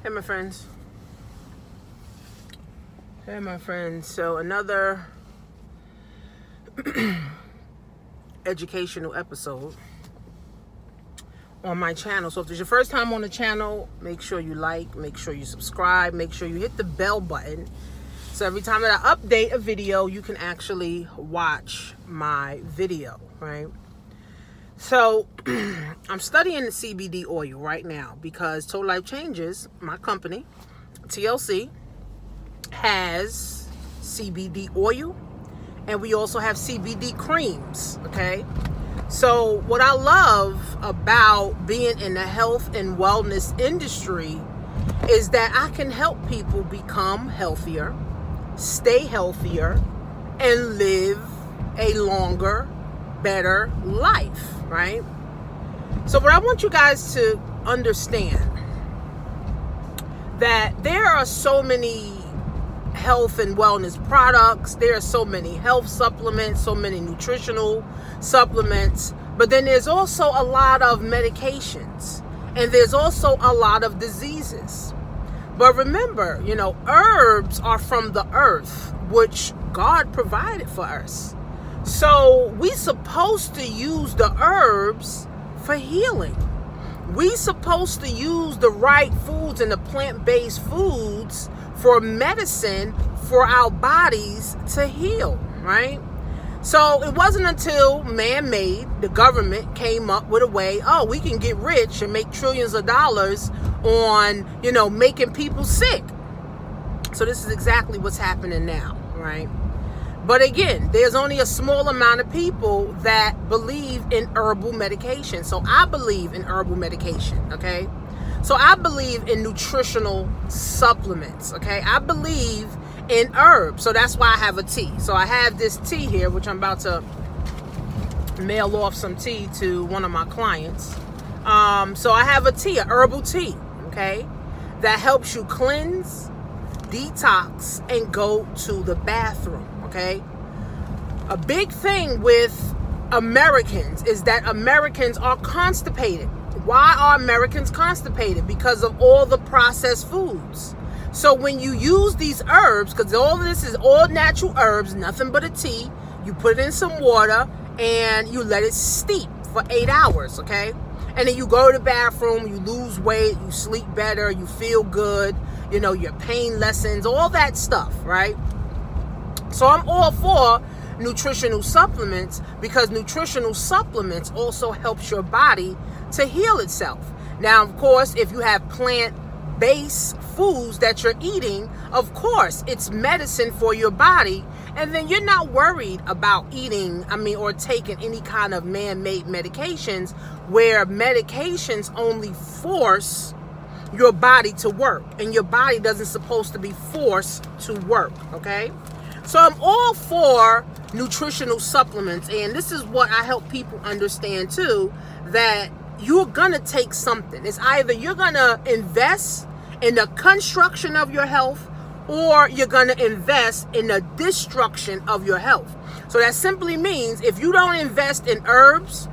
Hey my friends. Hey my friends. So another educational episode on my channel. So if it's your first time on the channel, make sure you like, make sure you subscribe, make sure you hit the bell button. So every time that I update a video, you can actually watch my video, right? So I'm studying the CBD oil right now because Total Life Changes, my company, TLC, has CBD oil, and we also have CBD creams, okay? So what I love about being in the health and wellness industry is that I can help people become healthier, stay healthier, and live a longer, better life, right? So what I want you guys to understand, that there are so many health and wellness products, there are so many health supplements, so many nutritional supplements, but then there's also a lot of medications, and there's also a lot of diseases. But remember, you know, herbs are from the earth, which God provided for us. So we're supposed to use the herbs for healing. We're supposed to use the right foods and the plant-based foods for medicine for our bodies to heal, right? So it wasn't until man-made, the government came up with a way, oh, we can get rich and make trillions of dollars on, you know, making people sick. So this is exactly what's happening now, right? But again, there's only a small amount of people that believe in herbal medication. So I believe in herbal medication, okay? So I believe in nutritional supplements, okay? I believe in herbs. So that's why I have a tea. So I have this tea here, which I'm about to mail off some tea to one of my clients. So I have a tea, a herbal tea, okay? That helps you cleanse, detox, and go to the bathroom. Okay, a big thing with Americans is that Americans are constipated. Why are Americans constipated? Because of all the processed foods. So when you use these herbs, because all of this is all natural herbs, nothing but a tea, you put it in some water and you let it steep for 8 hours, okay? And then you go to the bathroom, you lose weight, you sleep better, you feel good, you know, your pain lessens, all that stuff, right? So I'm all for nutritional supplements because nutritional supplements also helps your body to heal itself. Now, of course, if you have plant-based foods that you're eating, of course, it's medicine for your body. And then you're not worried about eating, or taking any kind of man-made medications where medications only force your body to work. And your body doesn't supposed to be forced to work, okay? So I'm all for nutritional supplements, and this is what I help people understand too, that you're gonna take something. It's either you're gonna invest in the construction of your health, or you're gonna invest in the destruction of your health. So that simply means if you don't invest in herbs,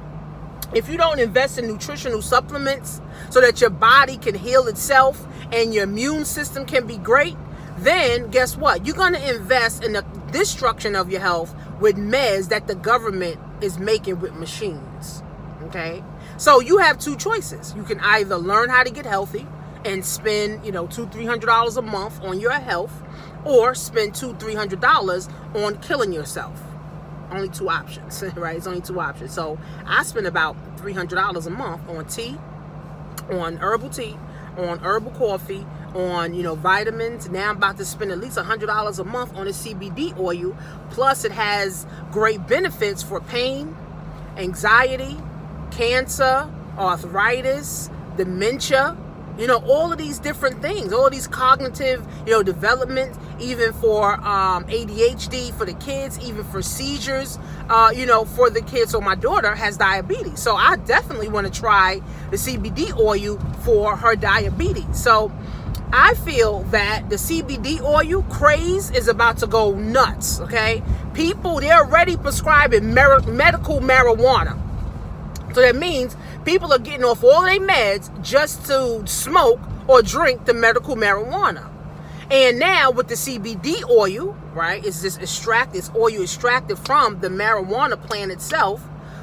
if you don't invest in nutritional supplements so that your body can heal itself and your immune system can be great, then guess what? You're going to invest in the destruction of your health with meds that the government is making with machines, okay? So you have two choices. You can either learn how to get healthy and spend, you know, $200-300 a month on your health, or spend $200-300 on killing yourself. Only two options, right? It's only two options. So I spend about $300 a month on tea, on herbal tea, on herbal coffee, on, you know, vitamins. Now I'm about to spend at least $100 a month on a CBD oil. Plus it has great benefits for pain, anxiety, cancer, arthritis, dementia, you know, all of these different things, all of these cognitive, you know, development, even for ADHD for the kids, even for seizures, you know, for the kids. So my daughter has diabetes. So I definitely want to try the CBD oil for her diabetes. So I feel that the CBD oil craze is about to go nuts, okay? People, they're already prescribing medical marijuana. So that means people are getting off all their meds just to smoke or drink the medical marijuana. And now with the CBD oil, right, it's this oil extracted from the marijuana plant itself,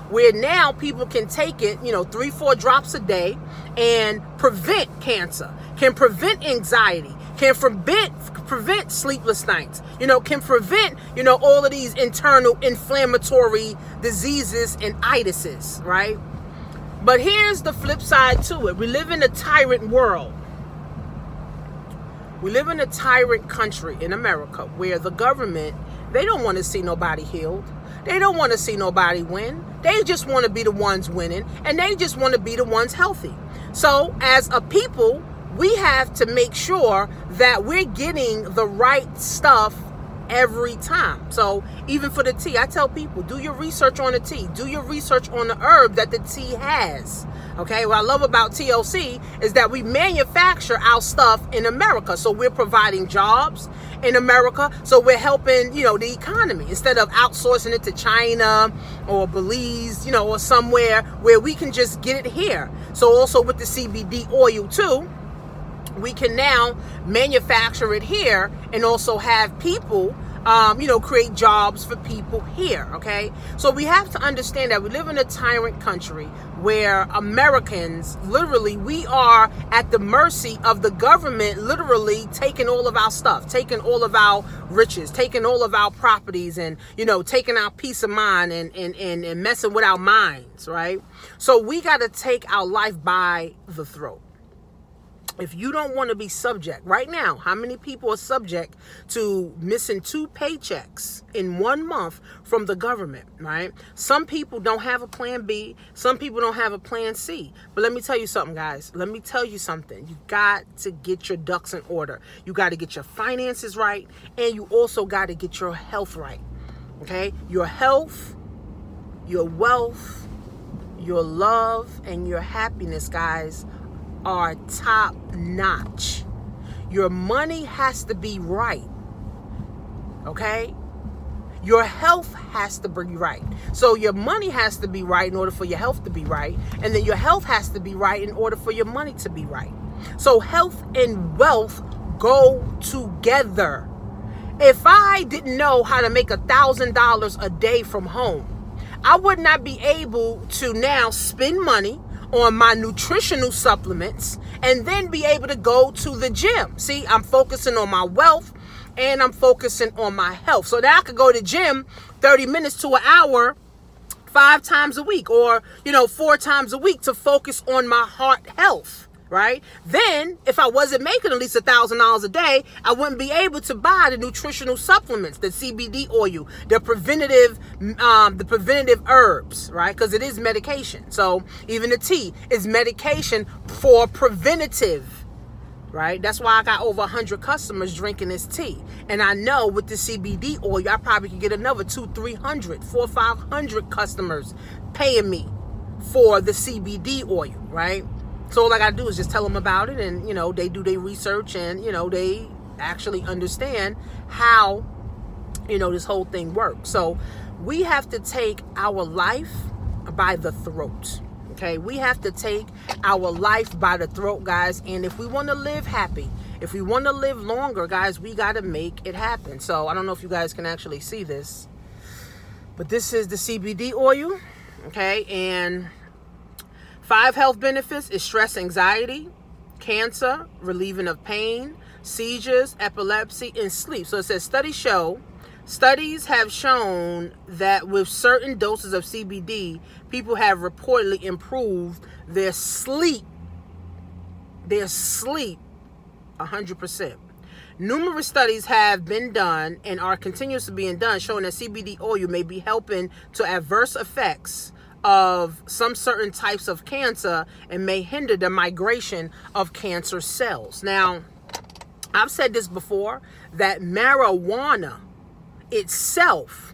where now people can take it, 3-4 drops a day and prevent cancer, can prevent anxiety, can prevent sleepless nights, can prevent, all of these internal inflammatory diseases and itises, right? But here's the flip side to it. We live in a tyrant world. We live in a tyrant country in America where the government, they don't want to see nobody healed. They don't want to see nobody win. They just want to be the ones winning, and they just want to be the ones healthy. So as a people, we have to make sure that we're getting the right stuff every time. So even for the tea, I tell people, do your research on the tea. Do your research on the herb that the tea has. Okay, what I love about TLC is that we manufacture our stuff in America. So we're providing jobs in America. So we're helping, the economy instead of outsourcing it to China or Belize, or somewhere where we can just get it here. So also with the CBD oil too, we can now manufacture it here and also have people, create jobs for people here, okay? So we have to understand that we live in a tyrant country where Americans, literally, we are at the mercy of the government, literally taking all of our stuff, taking all of our riches, taking all of our properties and, taking our peace of mind and messing with our minds, right? So we got to take our life by the throat. If you don't want to be subject, right now, how many people are subject to missing 2 paychecks in 1 month from the government, right? Some people don't have a plan B. Some people don't have a plan C. But let me tell you something, guys. Let me tell you something. You got to get your ducks in order. You got to get your finances right. And you also got to get your health right, okay? Your health, your wealth, your love, and your happiness, guys, are top notch. Your money has to be right, okay? Your health has to be right. So your money has to be right in order for your health to be right, and then your health has to be right in order for your money to be right. So health and wealth go together. If I didn't know how to make $1,000 a day from home, I would not be able to now spend money on my nutritional supplements and then be able to go to the gym. See, I'm focusing on my wealth and I'm focusing on my health. So that I could go to the gym 30 minutes to an hour 5 times a week or, 4 times a week to focus on my heart health. Right? Then, if I wasn't making at least $1,000 a day, I wouldn't be able to buy the nutritional supplements, the CBD oil, the preventative herbs, right? Because it is medication. So even the tea is medication for preventative, right? That's why I got over 100 customers drinking this tea. And I know with the CBD oil, I probably could get another 200-300, 400-500 customers paying me for the CBD oil, right? So all I got to do is just tell them about it and, they do their research and, they actually understand how, this whole thing works. So we have to take our life by the throat, okay? We have to take our life by the throat, guys. And if we want to live happy, if we want to live longer, guys, we got to make it happen. So I don't know if you guys can actually see this, but this is the CBD oil, okay? And 5 health benefits is stress, anxiety, cancer, relieving of pain, seizures, epilepsy, and sleep. So it says studies have shown that with certain doses of CBD, people have reportedly improved their sleep 100%. Numerous studies have been done and are continuously being done showing that CBD oil may be helping to adverse effects of some certain types of cancer and may hinder the migration of cancer cells. Now, I've said this before, that marijuana itself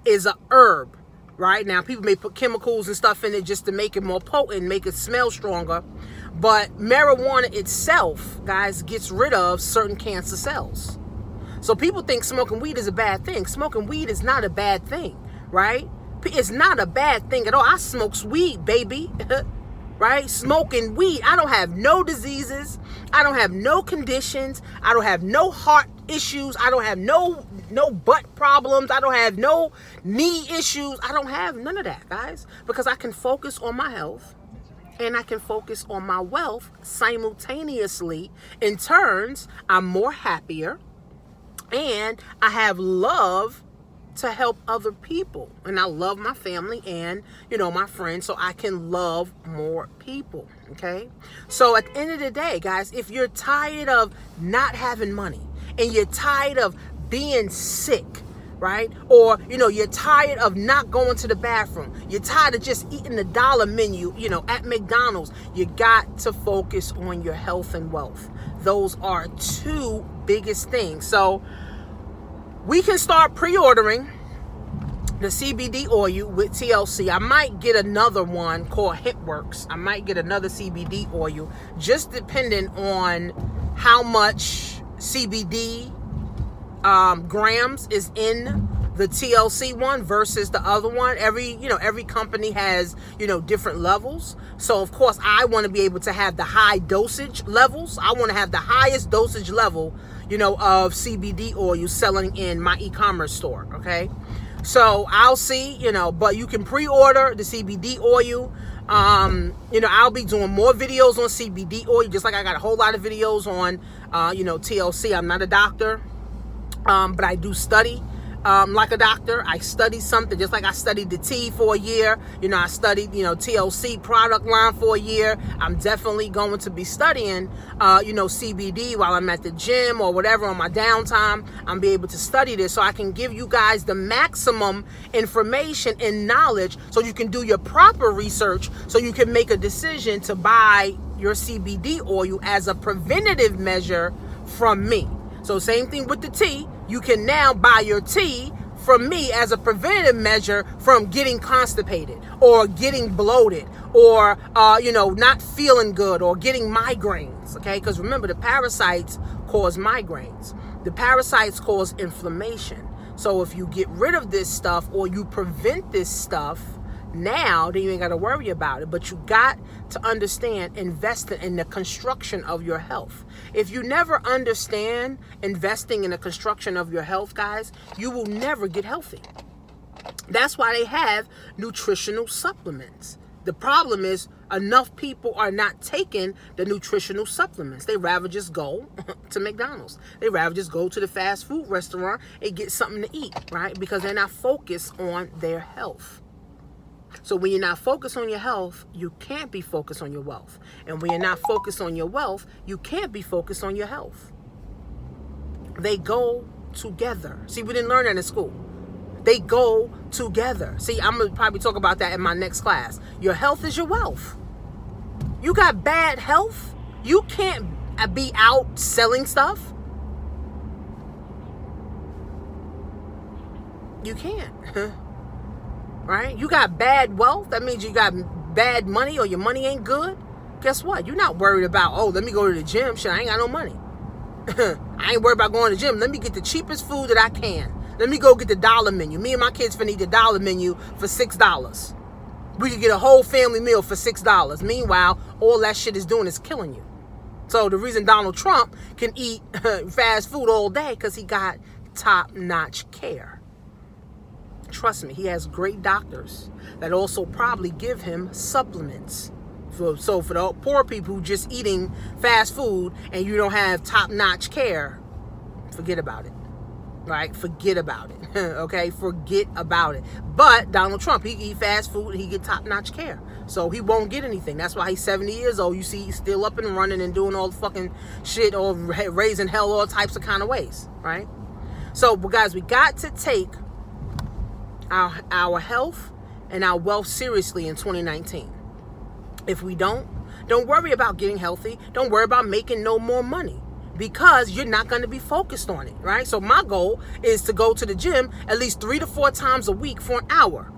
is a herb, right? Now, people may put chemicals and stuff in it just to make it more potent, make it smell stronger. But marijuana itself, guys, gets rid of certain cancer cells. So people think smoking weed is a bad thing. Smoking weed is not a bad thing, right? It's not a bad thing at all. I smokes weed, baby. right? Smoking weed. I don't have no diseases. I don't have no conditions. I don't have no heart issues. I don't have no butt problems. I don't have no knee issues. I don't have none of that, guys, because I can focus on my health and I can focus on my wealth simultaneously. In turns, I'm more happier and I have love to help other people. And I love my family and, you know, my friends, so I can love more people, okay? So at the end of the day, guys, if you're tired of not having money and you're tired of being sick, right? Or, you know, you're tired of not going to the bathroom. You're tired of just eating the dollar menu, you know, at McDonald's. You got to focus on your health and wealth. Those are two biggest things. So we can start pre-ordering the CBD oil with TLC. I might get another one called HintWorks. I might get another CBD oil, just depending on how much CBD grams is in the TLC one versus the other one. Every company has, you know, different levels. So of course I want to be able to have the high dosage levels. I want to have the highest dosage level, you know, of CBD oil selling in my e-commerce store. Okay. So I'll see, you know, but you can pre-order the CBD oil. You know, I'll be doing more videos on CBD oil, just like I got a whole lot of videos on, you know, TLC. I'm not a doctor, but I do study like a doctor. I study something, just like I studied the tea for a year. You know, I studied, you know, TLC product line for a year. I'm definitely going to be studying, you know, CBD while I'm at the gym or whatever on my downtime. I'm be able to study this so I can give you guys the maximum information and knowledge so you can do your proper research so you can make a decision to buy your CBD oil as a preventative measure from me. So same thing with the tea. You can now buy your tea from me as a preventative measure from getting constipated or getting bloated or, you know, not feeling good or getting migraines, okay? Because remember, the parasites cause migraines. The parasites cause inflammation. So if you get rid of this stuff or you prevent this stuff now, then you ain't got to worry about it. But you got to understand investing in the construction of your health. If you never understand investing in the construction of your health, guys, you will never get healthy. That's why they have nutritional supplements. The problem is enough people are not taking the nutritional supplements. They rather just go to McDonald's. They rather just go to the fast food restaurant and get something to eat, right? Because they're not focused on their health. So when you're not focused on your health, you can't be focused on your wealth. And when you're not focused on your wealth, you can't be focused on your health. They go together. See, we didn't learn that in school. They go together. See, I'm going to probably talk about that in my next class. Your health is your wealth. You got bad health, you can't be out selling stuff. You can't. Right? You got bad wealth. That means you got bad money or your money ain't good. Guess what? You're not worried about, oh, let me go to the gym. Shit, I ain't got no money. I ain't worried about going to the gym. Let me get the cheapest food that I can. Let me go get the dollar menu. Me and my kids finna eat the dollar menu for $6. We could get a whole family meal for $6. Meanwhile, all that shit is doing is killing you. So the reason Donald Trump can eat fast food all day because he got top-notch care. Trust me, he has great doctors that also probably give him supplements. So for the poor people who just eating fast food and you don't have top-notch care, forget about it. Right? Forget about it. Okay? Forget about it. But Donald Trump, he eat fast food and he get top-notch care. So he won't get anything. That's why he's 70 years old. You see, he's still up and running and doing all the fucking shit or raising hell all types of kind of ways. Right? So, guys, we got to take our health and our wealth seriously in 2019. If we don't worry about getting healthy. Don't worry about making no more money because you're not going to be focused on it, right? So my goal is to go to the gym at least 3 to 4 times a week for an hour.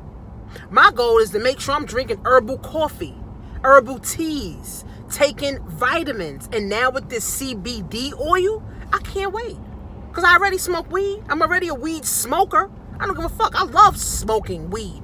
My goal is to make sure I'm drinking herbal coffee, herbal teas, taking vitamins. And now with this CBD oil, I can't wait because I already smoke weed. I'm already a weed smoker. I don't give a fuck. I love smoking weed.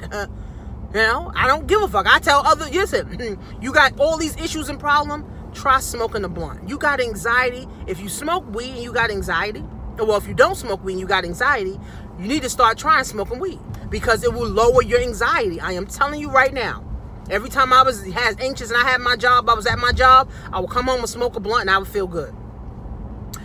You know, I don't give a fuck. I tell others, listen, you got all these issues and problems, try smoking a blunt. You got anxiety. If you smoke weed and you got anxiety, well, if you don't smoke weed and you got anxiety, you need to start trying smoking weed because it will lower your anxiety. I am telling you right now. Every time I was anxious and I had my job, I was at my job, I would come home and smoke a blunt and I would feel good.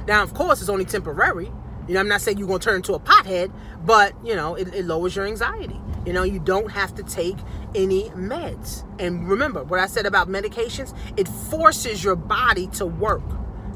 Now, of course, it's only temporary. You know, I'm not saying you're going to turn into a pothead, but, you know, it lowers your anxiety. You know, you don't have to take any meds. And remember, what I said about medications, it forces your body to work.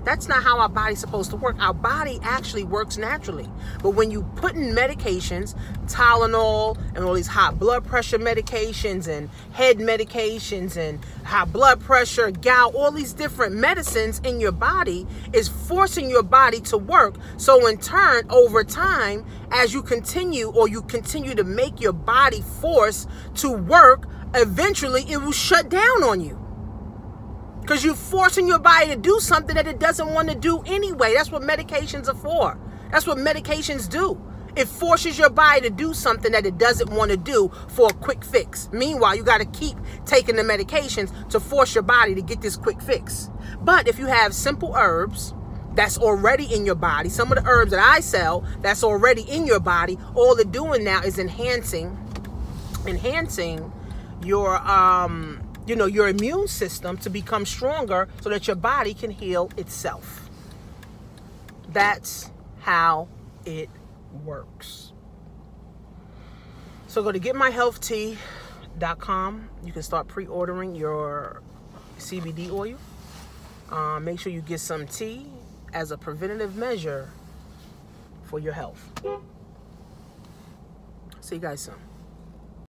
That's not how our body's supposed to work. Our body actually works naturally. But when you put in medications, Tylenol and all these high blood pressure medications and head medications and high blood pressure, gout, all these different medicines in your body is forcing your body to work. So in turn, over time, as you continue to make your body force to work, eventually it will shut down on you. Because you're forcing your body to do something that it doesn't want to do anyway. That's what medications are for. That's what medications do. It forces your body to do something that it doesn't want to do for a quick fix. Meanwhile, you got to keep taking the medications to force your body to get this quick fix. But if you have simple herbs that's already in your body, some of the herbs that I sell that's already in your body, all they're doing now is enhancing your your immune system to become stronger so that your body can heal itself. That's how it works. So go to getmyhealthtea.com. You can start pre-ordering your CBD oil. Make sure you get some tea as a preventative measure for your health. See you guys soon.